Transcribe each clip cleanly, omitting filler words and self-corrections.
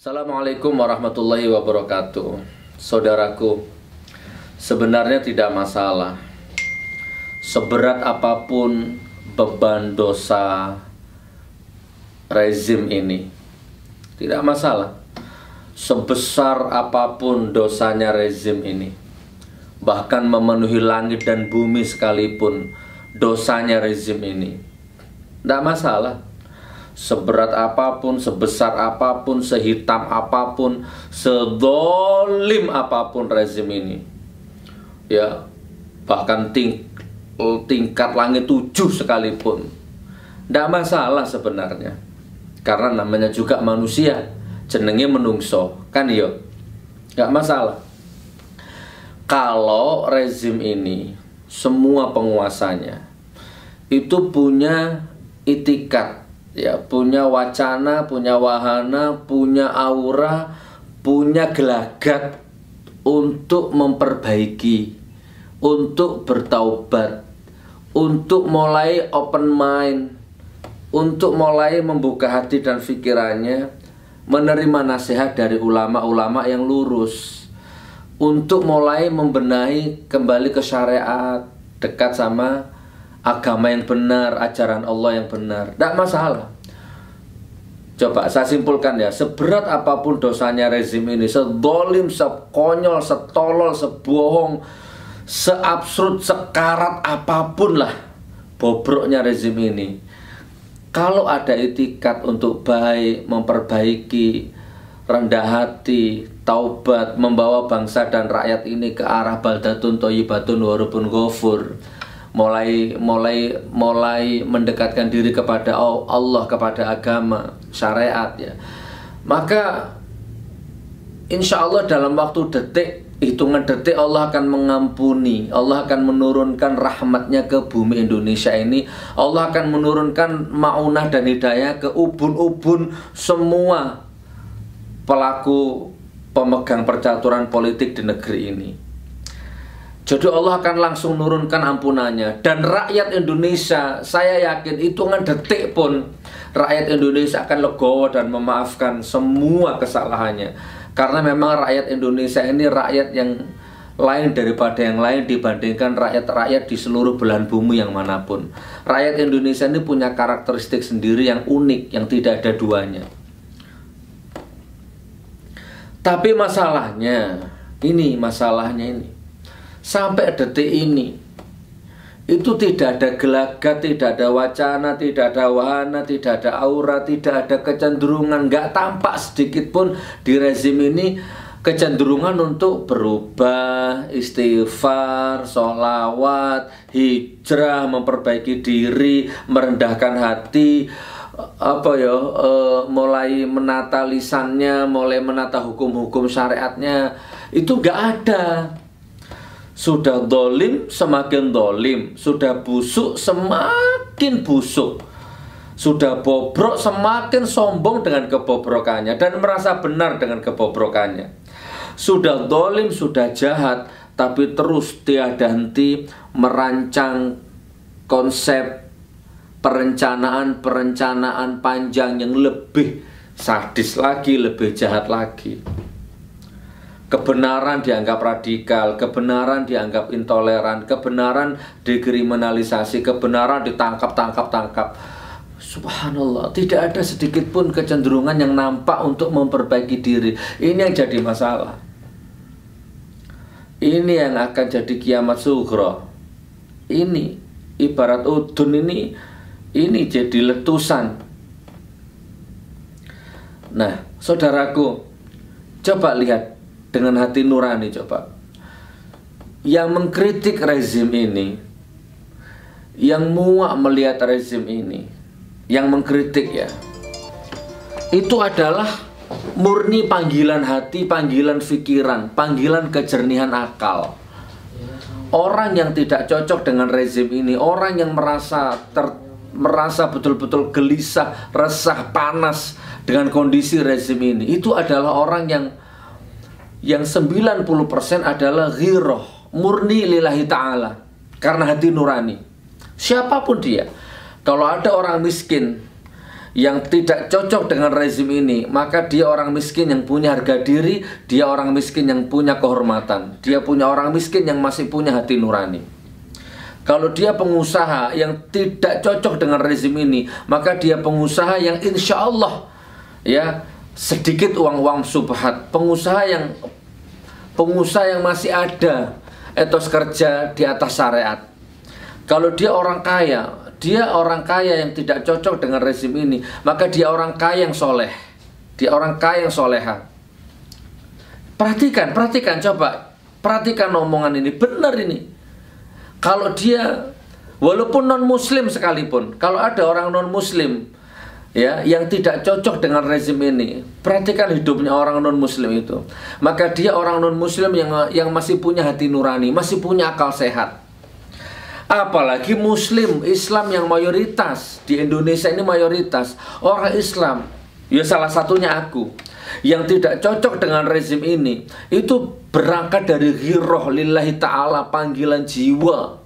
Assalamualaikum warahmatullahi wabarakatuh. Saudaraku, sebenarnya tidak masalah seberat apapun beban dosa rezim ini. Tidak masalah sebesar apapun dosanya rezim ini. Bahkan memenuhi langit dan bumi sekalipun dosanya rezim ini. Tidak masalah. Seberat apapun, sebesar apapun, sehitam apapun, sedolim apapun rezim ini, ya, bahkan tingkat langit 7 sekalipun, tidak masalah sebenarnya. Karena namanya juga manusia, jenenge menungso, kan yo, nggak masalah. Kalau rezim ini, semua penguasanya itu punya itikat, ya, punya wacana, punya wahana, punya aura, punya gelagat untuk memperbaiki, untuk bertaubat, untuk mulai open mind, untuk mulai membuka hati dan pikirannya, menerima nasihat dari ulama-ulama yang lurus, untuk mulai membenahi kembali ke syariat, dekat sama agama yang benar, ajaran Allah yang benar. Tidak masalah. Coba saya simpulkan ya, seberat apapun dosanya rezim ini, sedolim, sekonyol, setolol, sebohong, seabsurd, sekarat apapun lah bobroknya rezim ini, kalau ada itikat untuk baik, memperbaiki, rendah hati, taubat, membawa bangsa dan rakyat ini ke arah baldatun thayyibatun wa rabbun ghafur, mulai mendekatkan diri kepada Allah, kepada agama, syariat, ya, maka insya Allah dalam waktu detik, hitungan detik, Allah akan mengampuni, Allah akan menurunkan rahmatnya ke bumi Indonesia ini. Allah akan menurunkan ma'unah dan hidayah ke ubun-ubun semua pelaku pemegang percaturan politik di negeri ini. Jadi Allah akan langsung nurunkan ampunannya. Dan rakyat Indonesia, saya yakin hitungan detik pun rakyat Indonesia akan legowo dan memaafkan semua kesalahannya. Karena memang rakyat Indonesia ini rakyat yang lain daripada yang lain dibandingkan rakyat-rakyat di seluruh belahan bumi yang manapun. Rakyat Indonesia ini punya karakteristik sendiri yang unik, yang tidak ada duanya. Tapi masalahnya ini, sampai detik ini itu tidak ada gelagat, tidak ada wacana, tidak ada wahana, tidak ada aura, tidak ada kecenderungan, nggak tampak sedikit pun di rezim ini kecenderungan untuk berubah, istighfar, sholawat, hijrah, memperbaiki diri, merendahkan hati, mulai menata lisannya, mulai menata hukum-hukum syariatnya. Itu nggak ada. Sudah dolim semakin dolim, sudah busuk semakin busuk, sudah bobrok semakin sombong dengan kebobrokannya dan merasa benar dengan kebobrokannya. Sudah dolim, sudah jahat, tapi terus tiada henti merancang konsep perencanaan panjang yang lebih sadis lagi, lebih jahat lagi. Kebenaran dianggap radikal, kebenaran dianggap intoleran, kebenaran dikriminalisasi, kebenaran ditangkap. Subhanallah, tidak ada sedikit pun kecenderungan yang nampak untuk memperbaiki diri. Ini yang jadi masalah. Ini yang akan jadi kiamat sughra. Ini ibarat udun, ini jadi letusan. Nah, saudaraku, coba lihat dengan hati nurani, coba. Yang mengkritik rezim ini, yang muak melihat rezim ini, yang mengkritik, ya, itu adalah murni panggilan hati, panggilan pikiran, panggilan kejernihan akal. Orang yang tidak cocok dengan rezim ini, orang yang merasa betul-betul gelisah, resah, panas dengan kondisi rezim ini, itu adalah orang yang 90% adalah ghirah, murni lillahi ta'ala, karena hati nurani. Siapapun dia. Kalau ada orang miskin yang tidak cocok dengan rezim ini, maka dia orang miskin yang punya harga diri, dia orang miskin yang punya kehormatan, dia punya orang miskin yang masih punya hati nurani. Kalau dia pengusaha yang tidak cocok dengan rezim ini, maka dia pengusaha yang insya Allah ya sedikit uang-uang subhat, pengusaha yang masih ada etos kerja di atas syariat. Kalau dia orang kaya yang tidak cocok dengan rezim ini, maka dia orang kaya yang soleh, dia orang kaya yang soleha. Perhatikan, coba perhatikan omongan ini, benar ini. Kalau dia walaupun non muslim sekalipun, kalau ada orang non muslim ya yang tidak cocok dengan rezim ini, perhatikan hidupnya orang non muslim itu, maka dia orang non muslim yang masih punya hati nurani, masih punya akal sehat. Apalagi muslim, Islam yang mayoritas di Indonesia ini, mayoritas orang Islam, ya salah satunya aku, yang tidak cocok dengan rezim ini, itu berangkat dari ghirah lillahi ta'ala, panggilan jiwa.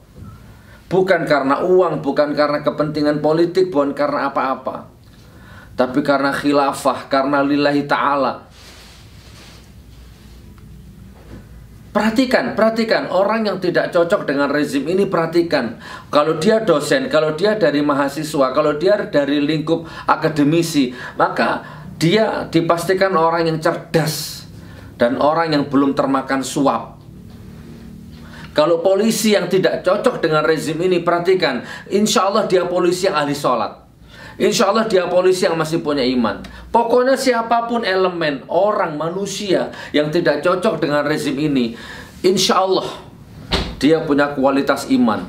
Bukan karena uang, bukan karena kepentingan politik, bukan karena apa-apa, tapi karena khilafah, karena lillahi ta'ala. Perhatikan orang yang tidak cocok dengan rezim ini, perhatikan. Kalau dia dosen, kalau dia dari mahasiswa, kalau dia dari lingkup akademisi, maka dia dipastikan orang yang cerdas dan orang yang belum termakan suap. Kalau polisi yang tidak cocok dengan rezim ini, perhatikan, insya Allah dia polisi yang ahli sholat, insya Allah dia polisi yang masih punya iman. Pokoknya siapapun elemen, orang, manusia yang tidak cocok dengan rezim ini, insya Allah dia punya kualitas iman,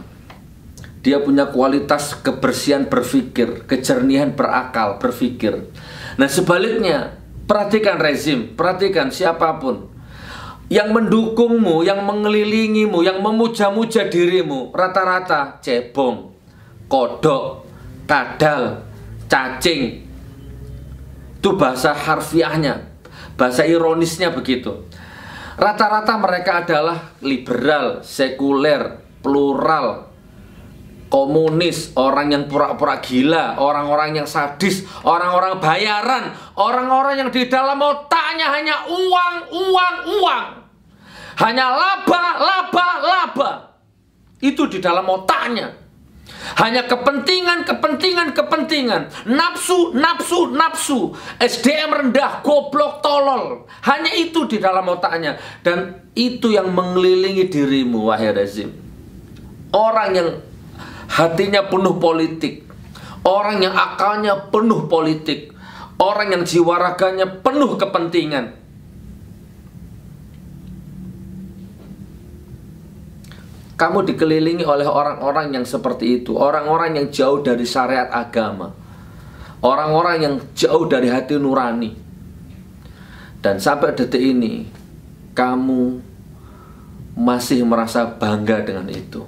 dia punya kualitas kebersihan berpikir, kejernihan berakal, berpikir. Nah sebaliknya, perhatikan rezim, perhatikan siapapun yang mendukungmu, yang mengelilingimu, yang memuja-muja dirimu, rata-rata cebong, kodok, kadal, cacing. Itu bahasa harfiahnya, bahasa ironisnya begitu. Rata-rata mereka adalah liberal, sekuler, plural, komunis, orang yang pura-pura gila, orang-orang yang sadis, orang-orang bayaran, orang-orang yang di dalam otaknya hanya uang. Hanya laba. Itu di dalam otaknya. Hanya kepentingan. Nafsu. SDM rendah, goblok, tolol. Hanya itu di dalam otaknya. Dan itu yang mengelilingi dirimu, wahai rezim. Orang yang hatinya penuh politik, orang yang akalnya penuh politik, orang yang jiwa raganya penuh kepentingan. Kamu dikelilingi oleh orang-orang yang seperti itu, orang-orang yang jauh dari syariat agama, orang-orang yang jauh dari hati nurani. Dan sampai detik ini kamu masih merasa bangga dengan itu.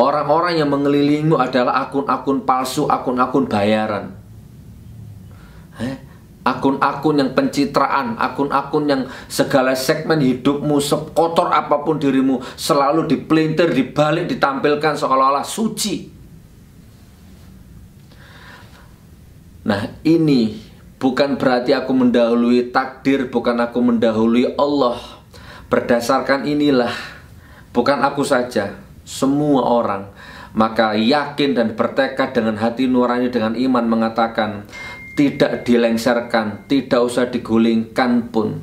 Orang-orang yang mengelilingimu adalah akun-akun palsu, akun-akun bayaran, akun-akun yang pencitraan, akun-akun yang segala segmen hidupmu, sekotor apapun dirimu, selalu dipelintir, dibalik, ditampilkan seolah-olah suci. Nah ini bukan berarti aku mendahului takdir, bukan aku mendahului Allah. Berdasarkan inilah, bukan aku saja, semua orang, maka yakin dan bertekad dengan hati nurani, dengan iman, mengatakan tidak dilengsarkan, tidak usah digulingkan pun,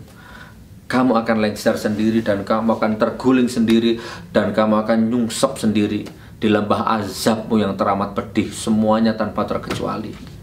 kamu akan lengser sendiri, dan kamu akan terguling sendiri, dan kamu akan nyungsep sendiri di lembah azabmu yang teramat pedih, semuanya tanpa terkecuali.